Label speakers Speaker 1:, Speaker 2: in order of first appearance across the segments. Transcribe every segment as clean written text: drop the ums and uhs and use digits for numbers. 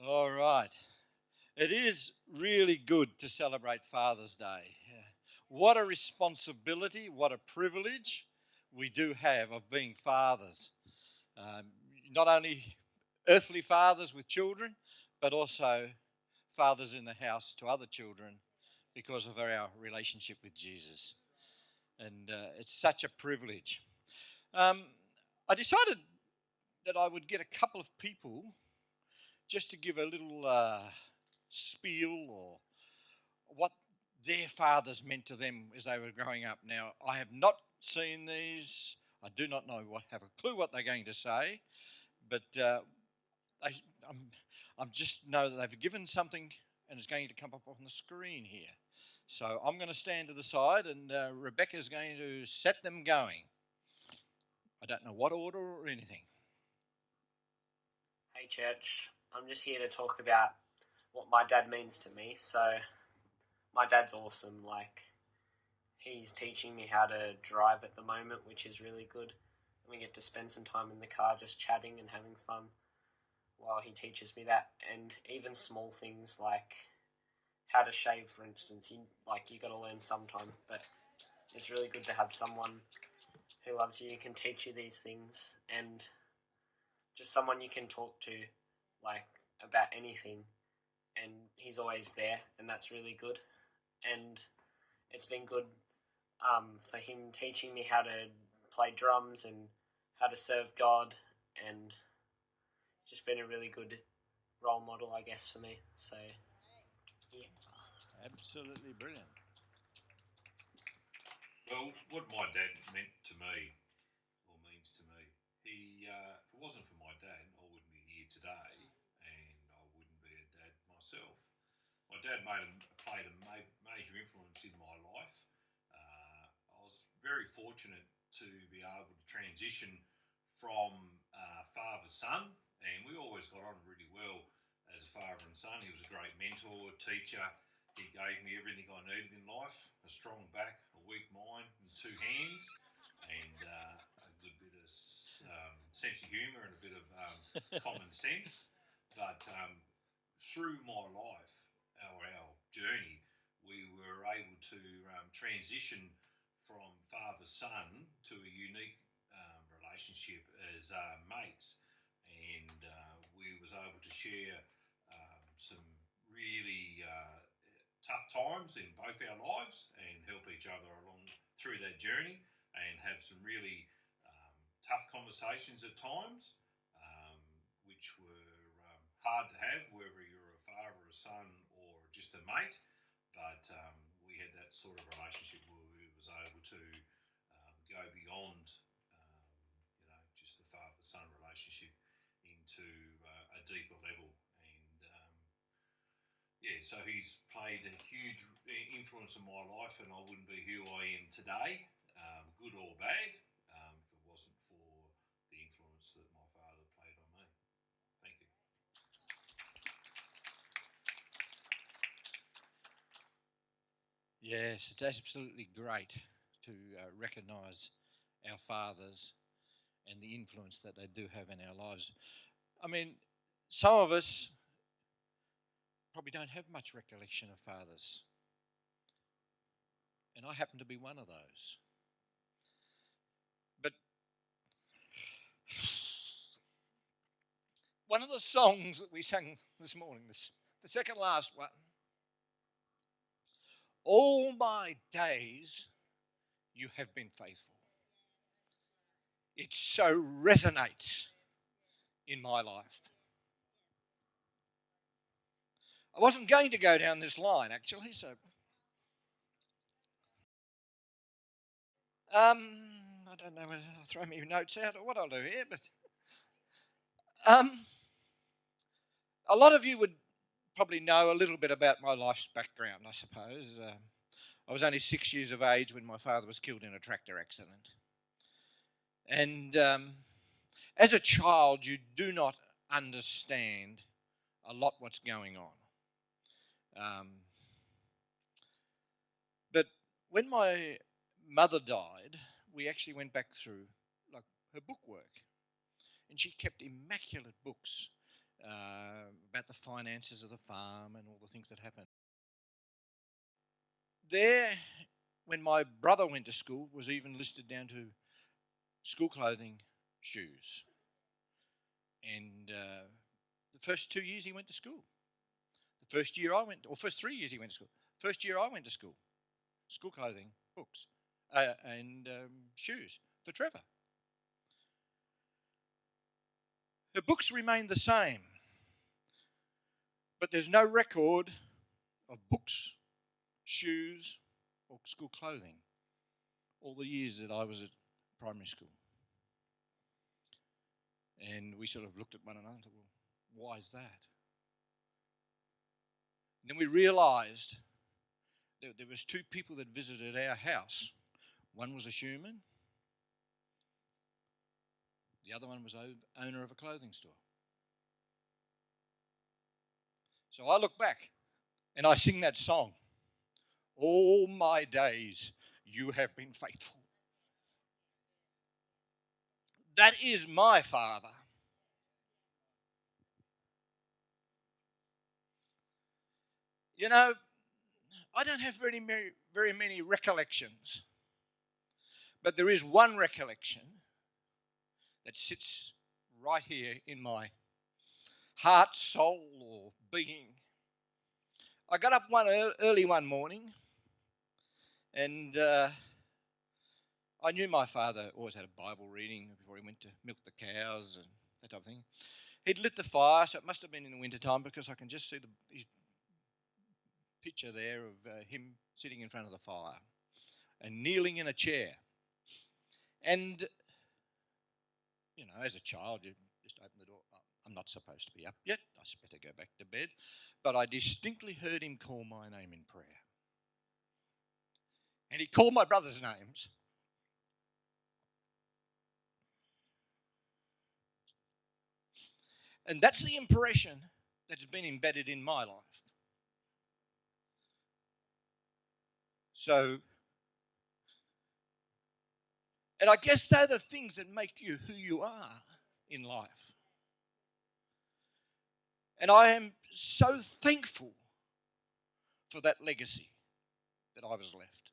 Speaker 1: All right. It is really good to celebrate Father's Day. Yeah. What a responsibility, what a privilege we do have of being fathers. Um, Not only earthly fathers with children, but also fathers in the house to other children because of our relationship with Jesus. And it's such a privilege. Um, I decided that I would get a couple of people just to give a little spiel or what their fathers meant to them as they were growing up. Now, I have not seen these. I do not have a clue what they're going to say, but I, I'm, I'm just know that they've given something and it's going to come up on the screen here. So I'm going to stand to the side and Rebecca's going to set them going. I don't know what order or anything.
Speaker 2: Hey church, I'm just here to talk about what my dad means to me. So, my dad's awesome. He's teaching me how to drive at the moment, which is really good. We get to spend some time in the car just chatting and having fun while he teaches me that. And even small things like how to shave, for instance, you got to learn sometime. But it's really good to have someone who loves you, can teach you these things, and just someone you can talk to, about anything, and he's always there, and that's really good. And it's been good for him teaching me how to play drums and how to serve God, and just been a really good role model, I guess, for me. So, yeah.
Speaker 1: Absolutely brilliant.
Speaker 3: Well, what my dad meant to me, or means to me, if it wasn't for my dad, I wouldn't be here today, and I wouldn't be a dad myself. My dad played a major influence in my life. I was very fortunate to be able to transition from father son, and we always got on really well as a father and son. He was a great mentor, teacher. He gave me everything I needed in life: a strong back, a weak mind, and two hands, and a good bit of sense of humour and a bit of common sense. But through my life, our journey, we were able to transition from father son to a unique relationship as mates, and we was able to share some really tough times in both our lives and help each other along through that journey, and have some really tough conversations at times, which were hard to have, whether you're a father, a son, or just a mate. But we had that sort of relationship where we was able to go beyond, just the father-son relationship into a deeper level. And so he's played a huge influence in my life, and I wouldn't be who I am today, good or bad, if it wasn't for the influence that my father played on me. Thank you.
Speaker 1: Yes, it's absolutely great to recognise our fathers and the influence that they do have in our lives. I mean, some of us probably don't have much recollection of fathers, and I happen to be one of those. But one of the songs that we sang this morning, the second last one, all my days you have been faithful. It so resonates in my life. I wasn't going to go down this line actually, so I don't know whether I'll throw my notes out or what I'll do here, but a lot of you would probably know a little bit about my life's background, I suppose. I was only 6 years of age when my father was killed in a tractor accident. And as a child, you do not understand a lot what's going on. But when my mother died, we actually went back through her bookwork, and she kept immaculate books about the finances of the farm and all the things that happen. There, when my brother went to school, was even listed down to school clothing, shoes. And the first 2 years he went to school. The first year I went, or first 3 years he went to school. First year I went to school. School clothing, books, and shoes for Trevor. The books remained the same, but there's no record of books, shoes, or school clothing all the years that I was at primary school. And we sort of looked at one another and thought, well, why is that? And then we realised that there was 2 people that visited our house. One was a shoeman. The other one was owner of a clothing store. So I look back and I sing that song. All my days you have been faithful. That is my Father. You know, I don't have very many recollections, but there is one recollection that sits right here in my heart, soul, or being. I got up early one morning, and I knew my father always had a Bible reading before he went to milk the cows and that type of thing. He'd lit the fire, so it must have been in the winter time because I can just see his picture there of him sitting in front of the fire and kneeling in a chair. And, you know, as a child, you just open the door. Oh, I'm not supposed to be up yet. I better go back to bed. But I distinctly heard him call my name in prayer. And he called my brother's names. And that's the impression that's been embedded in my life. So, and I guess they're the things that make you who you are in life. And I am so thankful for that legacy that I was left.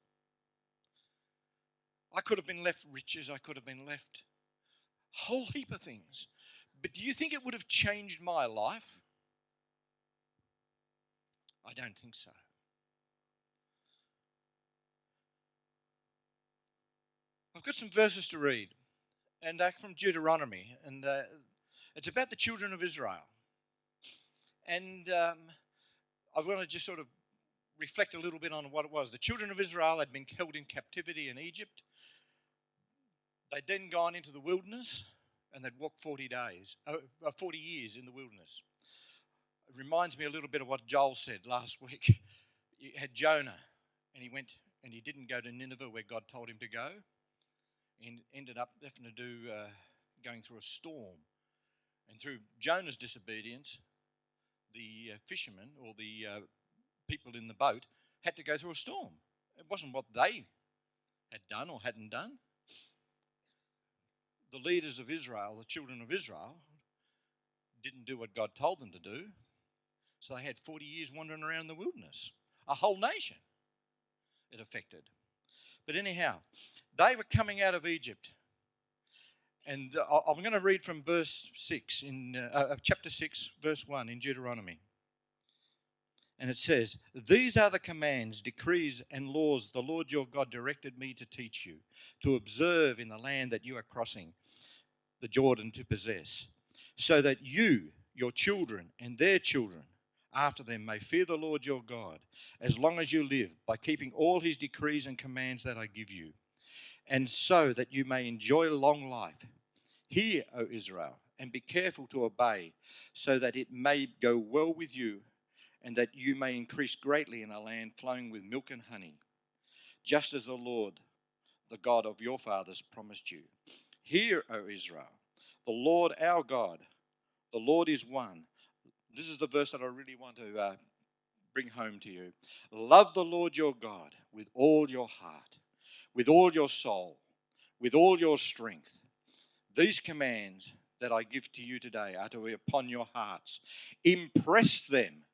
Speaker 1: I could have been left riches, I could have been left a whole heap of things. But do you think it would have changed my life? I don't think so. I've got some verses to read, and they're from Deuteronomy, and it's about the children of Israel. And I want to just sort of reflect a little bit on what it was. The children of Israel had been held in captivity in Egypt. They'd then gone into the wilderness, and they'd walked 40 years in the wilderness. It reminds me a little bit of what Joel said last week. You had Jonah, and he went, and he didn't go to Nineveh where God told him to go. And ended up having to do going through a storm. And through Jonah's disobedience, the fishermen or the people in the boat had to go through a storm. It wasn't what they had done or hadn't done. The leaders of Israel, the children of Israel, didn't do what God told them to do. So they had 40 years wandering around the wilderness. A whole nation it affected. But anyhow, they were coming out of Egypt. And I'm going to read from verse 6 in chapter 6, verse 1 in Deuteronomy. And it says, "These are the commands, decrees, and laws the Lord your God directed me to teach you, to observe in the land that you are crossing the Jordan to possess, so that you, your children, and their children after them may fear the Lord your God, as long as you live, by keeping all his decrees and commands that I give you, and so that you may enjoy long life. Hear, O Israel, and be careful to obey, so that it may go well with you, and that you may increase greatly in a land flowing with milk and honey, just as the Lord, the God of your fathers, promised you. Hear, O Israel, the Lord our God, the Lord is one." This is the verse that I really want to bring home to you. "Love the Lord your God with all your heart, with all your soul, with all your strength. These commands that I give to you today are to be upon your hearts. Impress them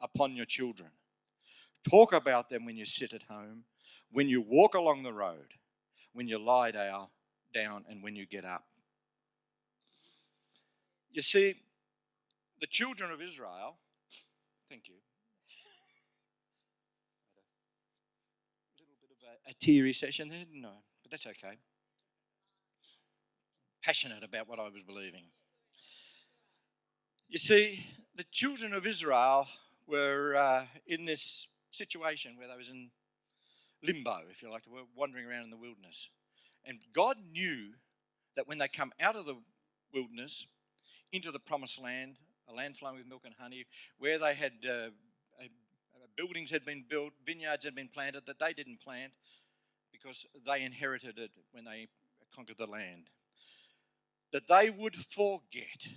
Speaker 1: upon your children. Talk about them when you sit at home, when you walk along the road, when you lie down, and when you get up. You see, the children of Israel, thank you, a little bit of a teary session there, didn't I? But that's okay. Passionate about what I was believing. You see, the children of Israel were in this situation where they was in limbo, if you like, they were wandering around in the wilderness. And God knew that when they come out of the wilderness into the promised land, a land flowing with milk and honey, where they had buildings had been built, vineyards had been planted that they didn't plant because they inherited it when they conquered the land, that they would forget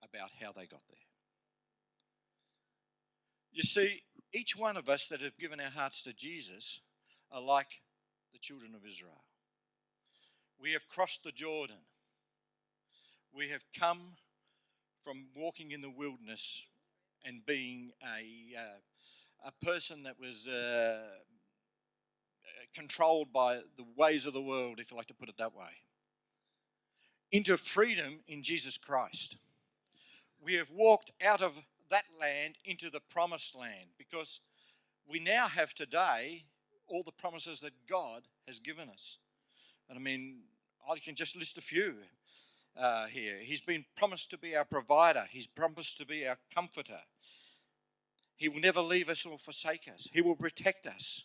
Speaker 1: about how they got there. You see, each one of us that have given our hearts to Jesus are like the children of Israel. We have crossed the Jordan. We have come from walking in the wilderness and being a person that was controlled by the ways of the world, if you like to put it that way, into freedom in Jesus Christ. We have walked out of that land into the promised land because we now have today all the promises that God has given us. And I mean, I can just list a few here. He's been promised to be our provider. He's promised to be our comforter. He will never leave us or forsake us. He will protect us.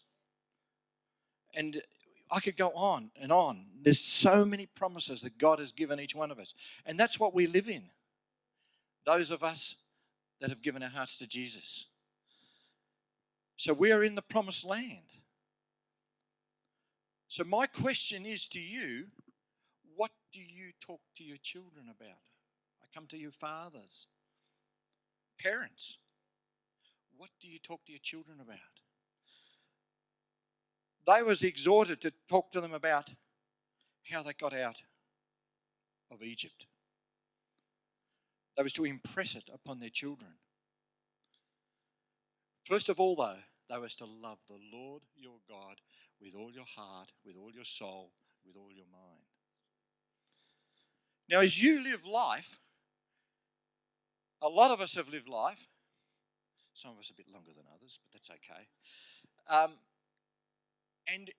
Speaker 1: And I could go on and on. There's so many promises that God has given each one of us. And that's what we live in. Those of us that have given our hearts to Jesus. So we are in the promised land. So my question is to you, what do you talk to your children about? I come to you fathers, parents. What do you talk to your children about? They was exhorted to talk to them about how they got out of Egypt. They was to impress it upon their children. First of all, though, they was to love the Lord your God with all your heart, with all your soul, with all your mind. Now, as you live life, a lot of us have lived life. Some of us a bit longer than others, but that's okay. And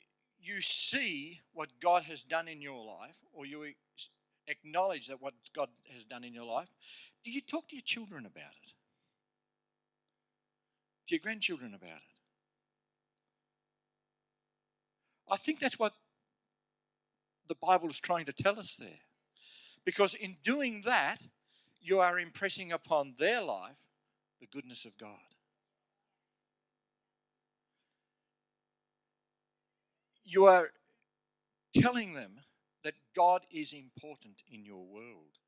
Speaker 1: you see what God has done in your life, or you acknowledge that what God has done in your life. Do you talk to your children about it? To your grandchildren about it? I think that's what the Bible is trying to tell us there. Because in doing that, you are impressing upon their life the goodness of God. You are telling them that God is important in your world,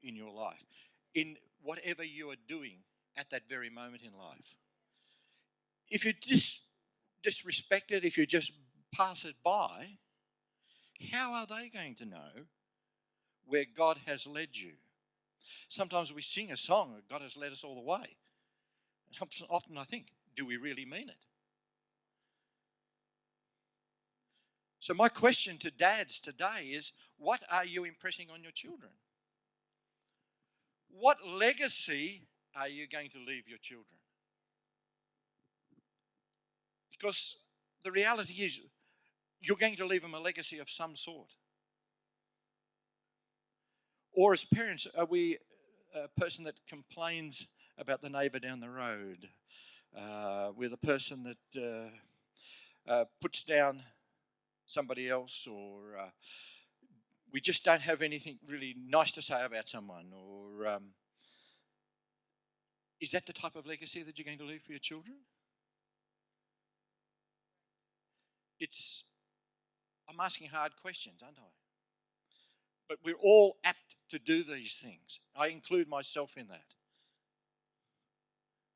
Speaker 1: in your life, in whatever you are doing at that very moment in life. If you disrespect it, if you just pass it by, how are they going to know where God has led you? Sometimes we sing a song that God has led us all the way. Often I think, do we really mean it? So my question to dads today is, what are you impressing on your children? What legacy are you going to leave your children? Because the reality is, you're going to leave them a legacy of some sort. Or as parents, are we a person that complains about the neighbour down the road? We're the person that puts down somebody else, or we just don't have anything really nice to say about someone, or is that the type of legacy that you're going to leave for your children? I'm asking hard questions, aren't I? But we're all apt to do these things. I include myself in that.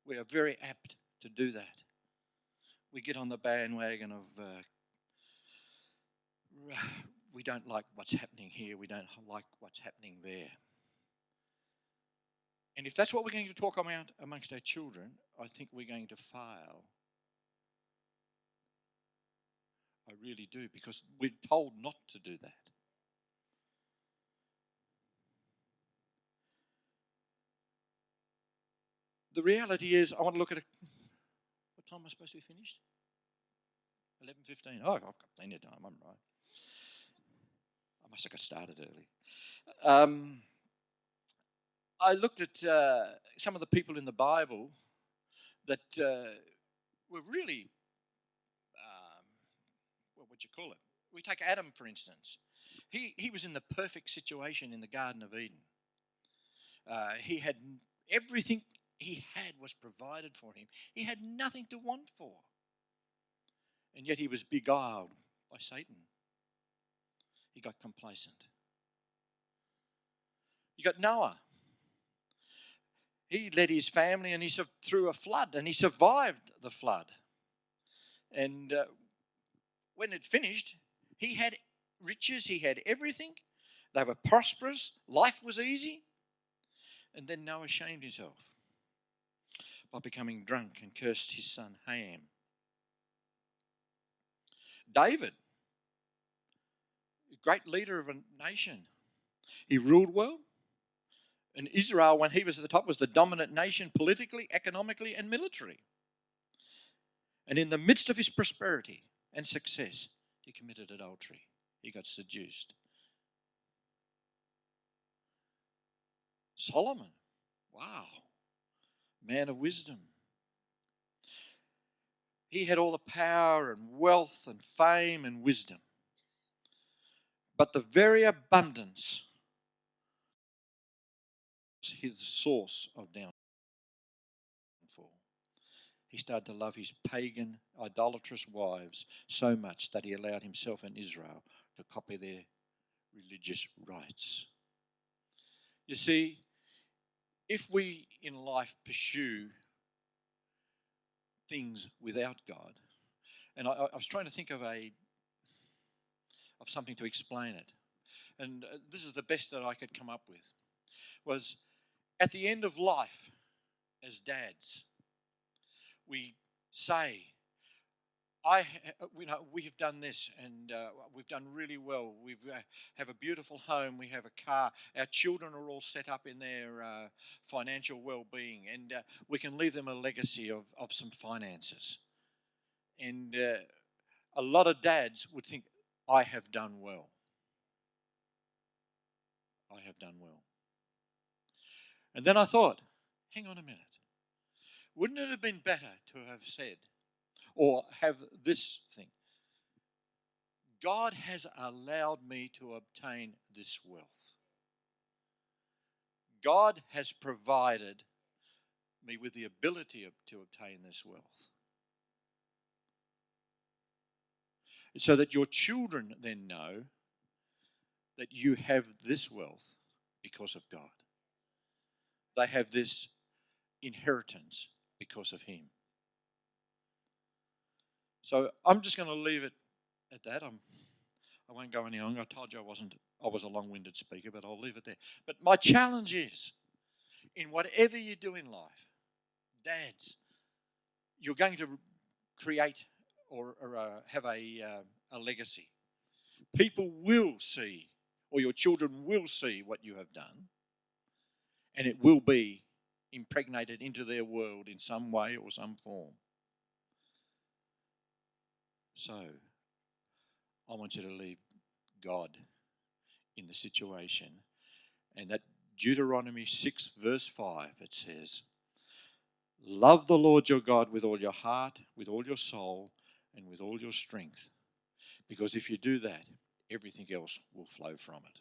Speaker 1: We are very apt to do that. We get on the bandwagon of we don't like what's happening here, we don't like what's happening there. And if that's what we're going to talk about amongst our children, I think we're going to fail. I really do, because we're told not to do that. The reality is, I want to look at what time am I supposed to be finished? 11:15. Oh, I've got plenty of time. I'm right. I must have got started early. I looked at some of the people in the Bible that were really, what you call it? We take Adam, for instance. He was in the perfect situation in the Garden of Eden. He had everything he had was provided for him. He had nothing to want for. And yet he was beguiled by Satan. He got complacent. You got Noah. He led his family and through a flood, and he survived the flood. And when it finished, he had riches, he had everything. They were prosperous, life was easy. And then Noah shamed himself by becoming drunk and cursed his son Ham. David, great leader of a nation, he ruled well. And Israel, when he was at the top, was the dominant nation politically, economically, and militarily. And in the midst of his prosperity and success, he committed adultery. He got seduced. Solomon, wow, man of wisdom. He had all the power and wealth and fame and wisdom. But the very abundance was his source of downfall. He started to love his pagan, idolatrous wives so much that he allowed himself and Israel to copy their religious rites. You see, if we in life pursue things without God, and I was trying to think of something to explain it, and this is the best that I could come up with, was at the end of life, as dads, we say, we have done this, and we've done really well. We have a beautiful home. We have a car. Our children are all set up in their financial well-being, and we can leave them a legacy of some finances. And a lot of dads would think, I have done well. I have done well. And then I thought, hang on a minute. Wouldn't it have been better to have said, or have this thing, God has allowed me to obtain this wealth. God has provided me with the ability to obtain this wealth. So that your children then know that you have this wealth because of God. They have this inheritance because of Him. So I'm just going to leave it at that. I won't go any longer. I told you I was a long-winded speaker, but I'll leave it there. But my challenge is, in whatever you do in life, dads, you're going to create or have a legacy. People will see, or your children will see what you have done, and it will be impregnated into their world in some way or some form. So, I want you to leave God in the situation. And that Deuteronomy 6 verse 5, it says, love the Lord your God with all your heart, with all your soul, and with all your strength. Because if you do that, everything else will flow from it.